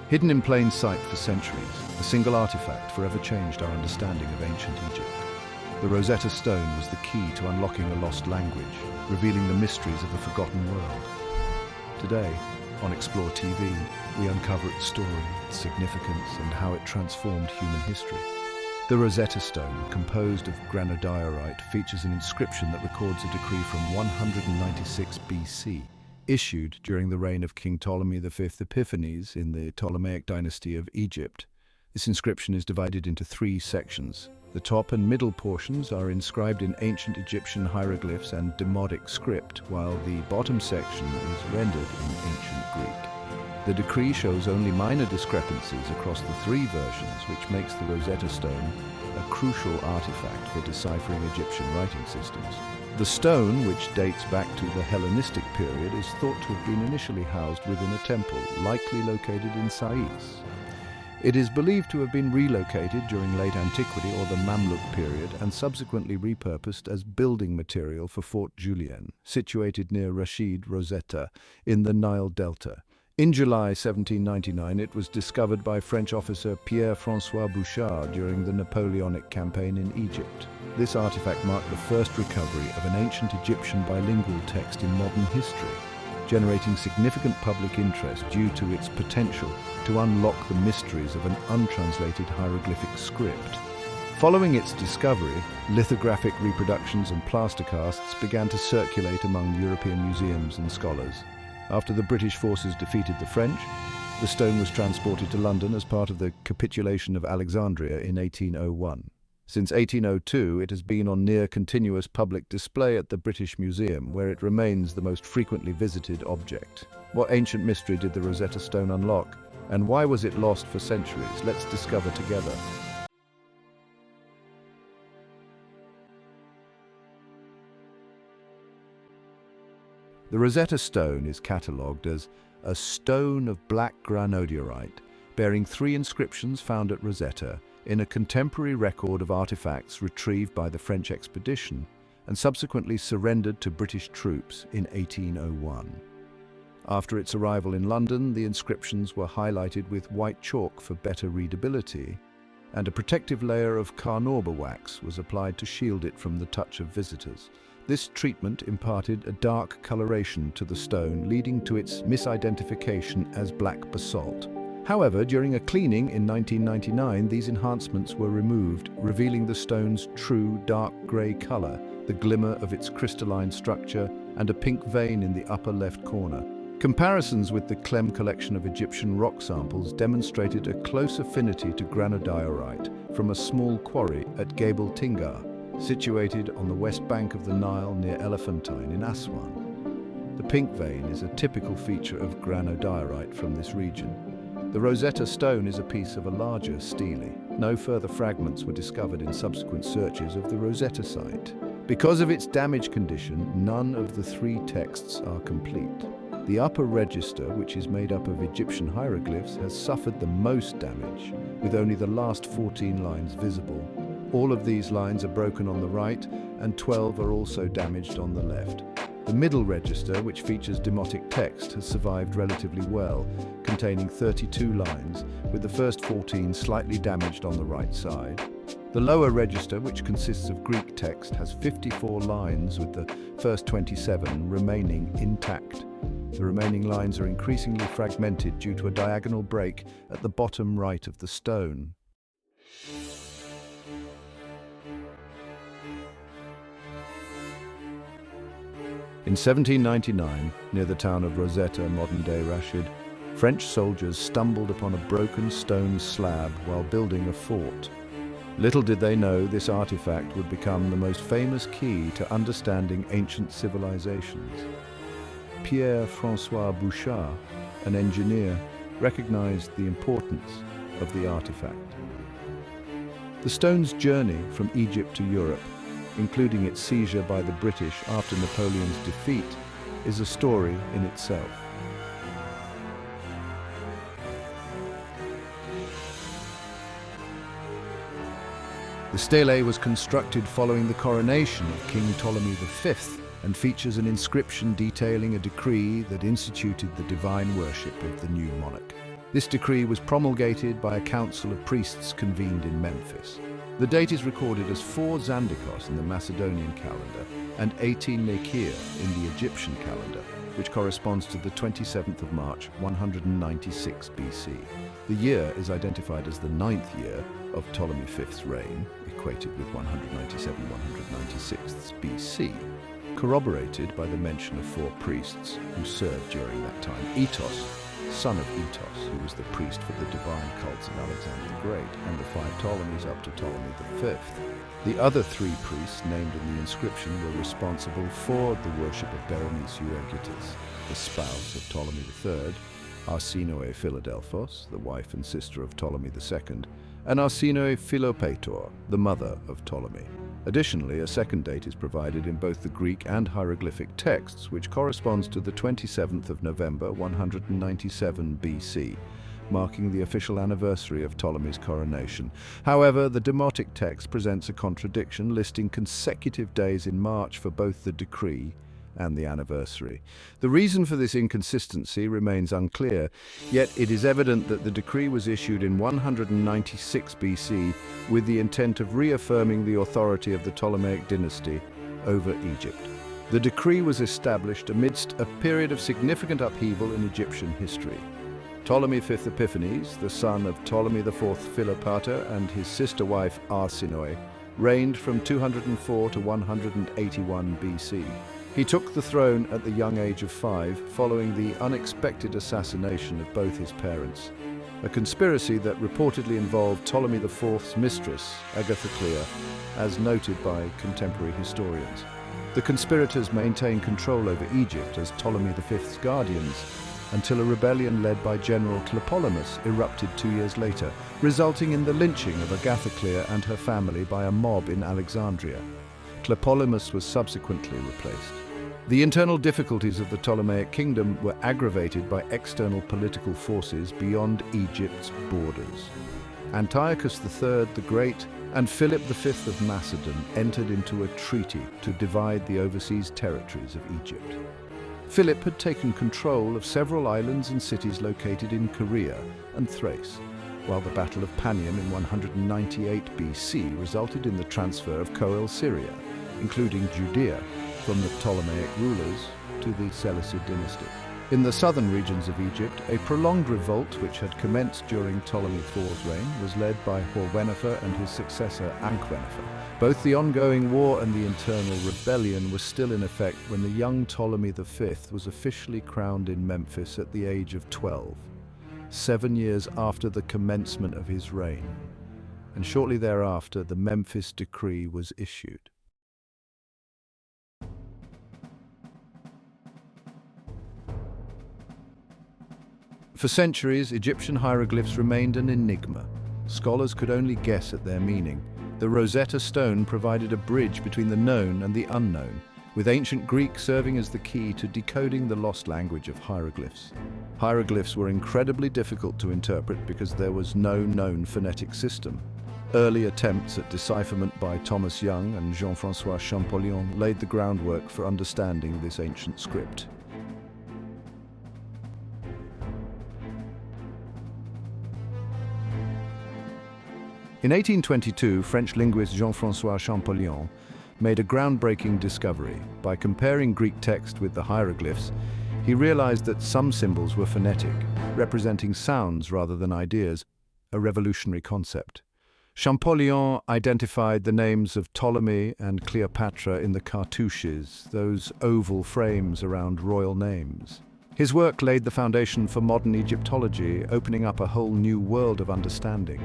Hidden in plain sight for centuries, a single artifact forever changed our understanding of ancient Egypt. The Rosetta Stone was the key to unlocking a lost language, revealing the mysteries of a forgotten world. Today, on Explore TV, we uncover its story, its significance, and how it transformed human history. The Rosetta Stone, composed of granodiorite, features an inscription that records a decree from 196 BC, issued during the reign of King Ptolemy V Epiphanes in the Ptolemaic dynasty of Egypt. This inscription is divided into 3 sections. The top and middle portions are inscribed in ancient Egyptian hieroglyphs and Demotic script, while the bottom section is rendered in ancient Greek. The decree shows only minor discrepancies across the 3 versions, which makes the Rosetta Stone a crucial artifact for deciphering Egyptian writing systems. The stone, which dates back to the Hellenistic period, is thought to have been initially housed within a temple, likely located in Sais. It is believed to have been relocated during late antiquity or the Mamluk period and subsequently repurposed as building material for Fort Julien, situated near Rashid Rosetta in the Nile Delta. In July 1799, it was discovered by French officer Pierre-François Bouchard during the Napoleonic campaign in Egypt. This artifact marked the first recovery of an ancient Egyptian bilingual text in modern history, generating significant public interest due to its potential to unlock the mysteries of an untranslated hieroglyphic script. Following its discovery, lithographic reproductions and plaster casts began to circulate among European museums and scholars. After the British forces defeated the French, the stone was transported to London as part of the capitulation of Alexandria in 1801. Since 1802, it has been on near-continuous public display at the British Museum, where it remains the most frequently visited object. What ancient mystery did the Rosetta Stone unlock, and why was it lost for centuries? Let's discover together. The Rosetta Stone is catalogued as a stone of black granodiorite, bearing 3 inscriptions found at Rosetta in a contemporary record of artifacts retrieved by the French expedition and subsequently surrendered to British troops in 1801. After its arrival in London, the inscriptions were highlighted with white chalk for better readability, and a protective layer of carnauba wax was applied to shield it from the touch of visitors. This treatment imparted a dark coloration to the stone, leading to its misidentification as black basalt. However, during a cleaning in 1999, these enhancements were removed, revealing the stone's true dark grey colour, the glimmer of its crystalline structure, and a pink vein in the upper left corner. Comparisons with the Clem collection of Egyptian rock samples demonstrated a close affinity to granodiorite from a small quarry at Gabel Tingar, situated on the west bank of the Nile near Elephantine in Aswan. The pink vein is a typical feature of granodiorite from this region. The Rosetta Stone is a piece of a larger stele. No further fragments were discovered in subsequent searches of the Rosetta site. Because of its damaged condition, none of the 3 texts are complete. The upper register, which is made up of Egyptian hieroglyphs, has suffered the most damage, with only the last 14 lines visible. All of these lines are broken on the right, and 12 are also damaged on the left. The middle register, which features demotic text, has survived relatively well, containing 32 lines, with the first 14 slightly damaged on the right side. The lower register, which consists of Greek text, has 54 lines, with the first 27 remaining intact. The remaining lines are increasingly fragmented due to a diagonal break at the bottom right of the stone. In 1799, near the town of Rosetta, modern-day Rashid, French soldiers stumbled upon a broken stone slab while building a fort. Little did they know this artifact would become the most famous key to understanding ancient civilizations. Pierre-François Bouchard, an engineer, recognized the importance of the artifact. The stone's journey from Egypt to Europe, including its seizure by the British after Napoleon's defeat, is a story in itself. The stele was constructed following the coronation of King Ptolemy V and features an inscription detailing a decree that instituted the divine worship of the new monarch. This decree was promulgated by a council of priests convened in Memphis. The date is recorded as 4 Zandikos in the Macedonian calendar and 18 Nekir in the Egyptian calendar, which corresponds to the 27th of March, 196 BC. The year is identified as the 9th year of Ptolemy V's reign, equated with 197-196 BC, corroborated by the mention of 4 priests who served during that time. Etos, son of Etos, who was the priest for the divine cults of Alexander the Great, and the 5 Ptolemies up to Ptolemy V. The other 3 priests named in the inscription were responsible for the worship of Berenice Euergetes, the spouse of Ptolemy III, Arsinoe Philadelphos, the wife and sister of Ptolemy II, and Arsinoe Philopator, the mother of Ptolemy. Additionally, a second date is provided in both the Greek and hieroglyphic texts, which corresponds to the 27th of November, 197 BC, marking the official anniversary of Ptolemy's coronation. However, the Demotic text presents a contradiction, listing consecutive days in March for both the decree and the anniversary. The reason for this inconsistency remains unclear, yet it is evident that the decree was issued in 196 BC with the intent of reaffirming the authority of the Ptolemaic dynasty over Egypt. The decree was established amidst a period of significant upheaval in Egyptian history. Ptolemy V Epiphanes, the son of Ptolemy IV Philopator and his sister wife Arsinoe, reigned from 204 to 181 BC. He took the throne at the young age of 5, following the unexpected assassination of both his parents, a conspiracy that reportedly involved Ptolemy IV's mistress, Agathoclea, as noted by contemporary historians. The conspirators maintained control over Egypt as Ptolemy V's guardians, until a rebellion led by General Tlepolemus erupted 2 years later, resulting in the lynching of Agathoclea and her family by a mob in Alexandria. Tlepolemus was subsequently replaced. The internal difficulties of the Ptolemaic kingdom were aggravated by external political forces beyond Egypt's borders. Antiochus III the Great and Philip V of Macedon entered into a treaty to divide the overseas territories of Egypt. Philip had taken control of several islands and cities located in Caria and Thrace, while the Battle of Panion in 198 BC resulted in the transfer of Coel Syria, including Judea, from the Ptolemaic rulers to the Seleucid dynasty. In the southern regions of Egypt, a prolonged revolt which had commenced during Ptolemy IV's reign was led by Horwennefer and his successor Ankwennefer. Both the ongoing war and the internal rebellion were still in effect when the young Ptolemy V was officially crowned in Memphis at the age of 12, 7 years after the commencement of his reign, and shortly thereafter the Memphis decree was issued. For centuries, Egyptian hieroglyphs remained an enigma. Scholars could only guess at their meaning. The Rosetta Stone provided a bridge between the known and the unknown, with ancient Greek serving as the key to decoding the lost language of hieroglyphs. Hieroglyphs were incredibly difficult to interpret because there was no known phonetic system. Early attempts at decipherment by Thomas Young and Jean-François Champollion laid the groundwork for understanding this ancient script. In 1822, French linguist Jean-François Champollion made a groundbreaking discovery. By comparing Greek text with the hieroglyphs, he realized that some symbols were phonetic, representing sounds rather than ideas, a revolutionary concept. Champollion identified the names of Ptolemy and Cleopatra in the cartouches, those oval frames around royal names. His work laid the foundation for modern Egyptology, opening up a whole new world of understanding.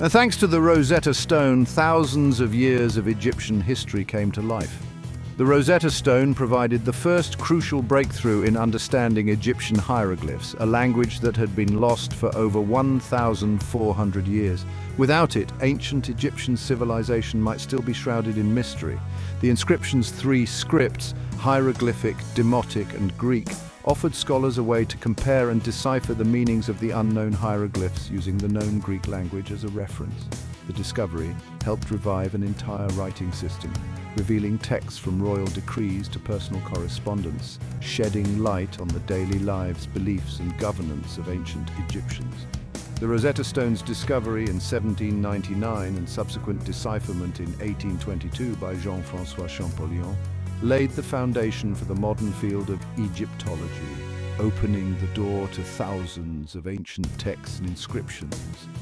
And thanks to the Rosetta Stone, thousands of years of Egyptian history came to life. The Rosetta Stone provided the first crucial breakthrough in understanding Egyptian hieroglyphs, a language that had been lost for over 1,400 years. Without it, ancient Egyptian civilization might still be shrouded in mystery. The inscription's 3 scripts, hieroglyphic, demotic, and Greek, offered scholars a way to compare and decipher the meanings of the unknown hieroglyphs using the known Greek language as a reference. The discovery helped revive an entire writing system, revealing texts from royal decrees to personal correspondence, shedding light on the daily lives, beliefs, and governance of ancient Egyptians. The Rosetta Stone's discovery in 1799 and subsequent decipherment in 1822 by Jean-François Champollion laid the foundation for the modern field of Egyptology, opening the door to thousands of ancient texts and inscriptions.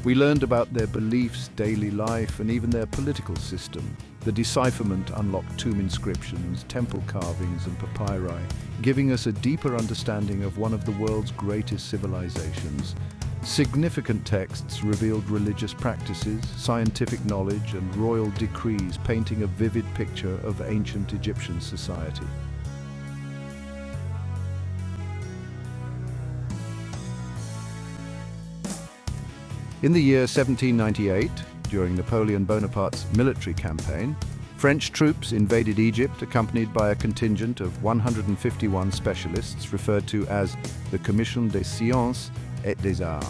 We learned about their beliefs, daily life, and even their political system. The decipherment unlocked tomb inscriptions, temple carvings, and papyri, giving us a deeper understanding of one of the world's greatest civilizations. Significant texts revealed religious practices, scientific knowledge, and royal decrees, painting a vivid picture of ancient Egyptian society. In the year 1798, during Napoleon Bonaparte's military campaign, French troops invaded Egypt accompanied by a contingent of 151 specialists referred to as the Commission des Sciences et des Arts.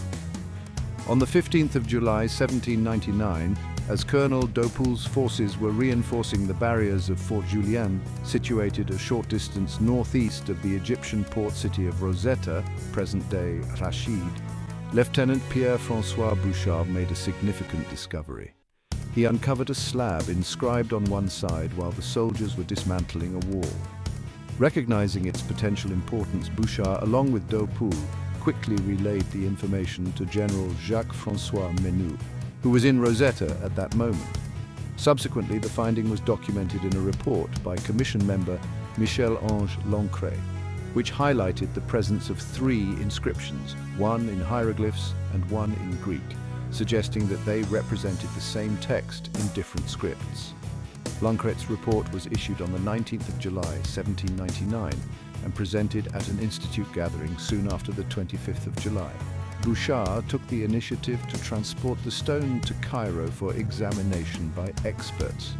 On the 15th of July 1799, as Colonel Dopoul's forces were reinforcing the barriers of Fort Julien, situated a short distance northeast of the Egyptian port city of Rosetta, present-day Rashid, Lieutenant Pierre-François Bouchard made a significant discovery. He uncovered a slab inscribed on one side while the soldiers were dismantling a wall. Recognizing its potential importance, Bouchard, along with Dopoul, quickly relayed the information to General Jacques-François Menou, who was in Rosetta at that moment. Subsequently, the finding was documented in a report by Commission member Michel-Ange Lancret, which highlighted the presence of 3 inscriptions, one in hieroglyphs and one in Greek, suggesting that they represented the same text in different scripts. Lancret's report was issued on the 19th of July, 1799, and presented at an institute gathering soon after the 25th of July. Bouchard took the initiative to transport the stone to Cairo for examination by experts.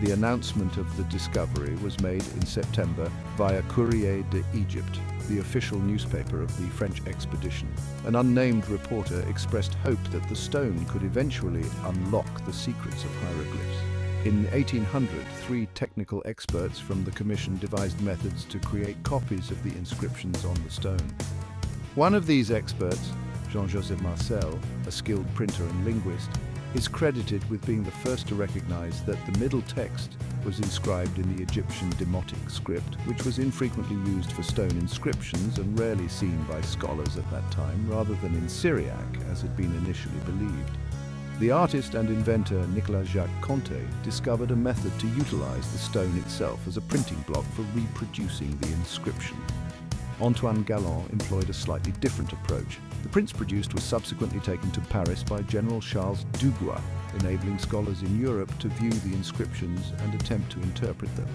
The announcement of the discovery was made in September via Courrier d'Egypte, the official newspaper of the French expedition. An unnamed reporter expressed hope that the stone could eventually unlock the secrets of hieroglyphs. In 1800, 3 technical experts from the commission devised methods to create copies of the inscriptions on the stone. One of these experts, Jean-Joseph Marcel, a skilled printer and linguist, is credited with being the first to recognize that the middle text was inscribed in the Egyptian Demotic script, which was infrequently used for stone inscriptions and rarely seen by scholars at that time, rather than in Syriac, as had been initially believed. The artist and inventor Nicolas-Jacques Conté discovered a method to utilize the stone itself as a printing block for reproducing the inscription. Antoine Galland employed a slightly different approach. The prints produced were subsequently taken to Paris by General Charles Dugois, enabling scholars in Europe to view the inscriptions and attempt to interpret them.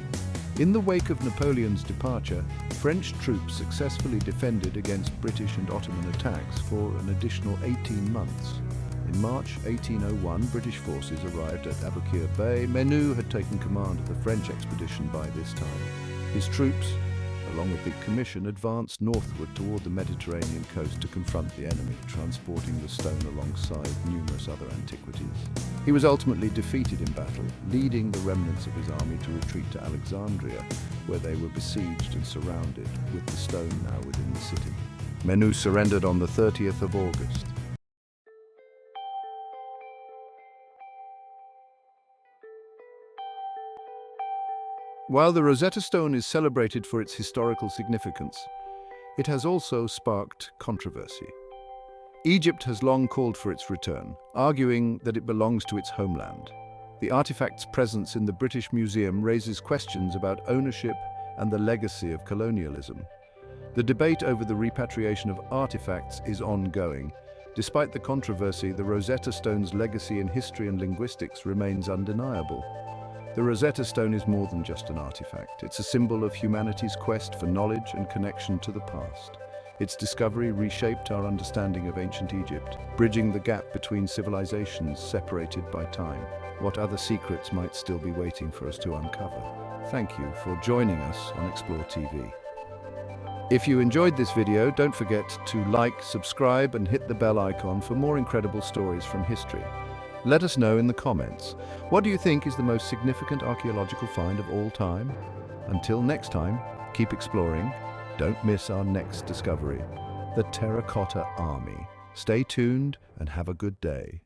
In the wake of Napoleon's departure, French troops successfully defended against British and Ottoman attacks for an additional 18 months. In March 1801, British forces arrived at Aboukir Bay. Menou had taken command of the French expedition by this time. His troops, along with the commission, advanced northward toward the Mediterranean coast to confront the enemy, transporting the stone alongside numerous other antiquities. He was ultimately defeated in battle, leading the remnants of his army to retreat to Alexandria, where they were besieged and surrounded, with the stone now within the city. Menou surrendered on the 30th of August. While the Rosetta Stone is celebrated for its historical significance, it has also sparked controversy. Egypt has long called for its return, arguing that it belongs to its homeland. The artifact's presence in the British Museum raises questions about ownership and the legacy of colonialism. The debate over the repatriation of artifacts is ongoing. Despite the controversy, the Rosetta Stone's legacy in history and linguistics remains undeniable. The Rosetta Stone is more than just an artifact. It's a symbol of humanity's quest for knowledge and connection to the past. Its discovery reshaped our understanding of ancient Egypt, bridging the gap between civilizations separated by time. What other secrets might still be waiting for us to uncover? Thank you for joining us on Explore TV. If you enjoyed this video, don't forget to like, subscribe, and hit the bell icon for more incredible stories from history. Let us know in the comments. What do you think is the most significant archaeological find of all time? Until next time, keep exploring. Don't miss our next discovery, the Terracotta Army. Stay tuned and have a good day.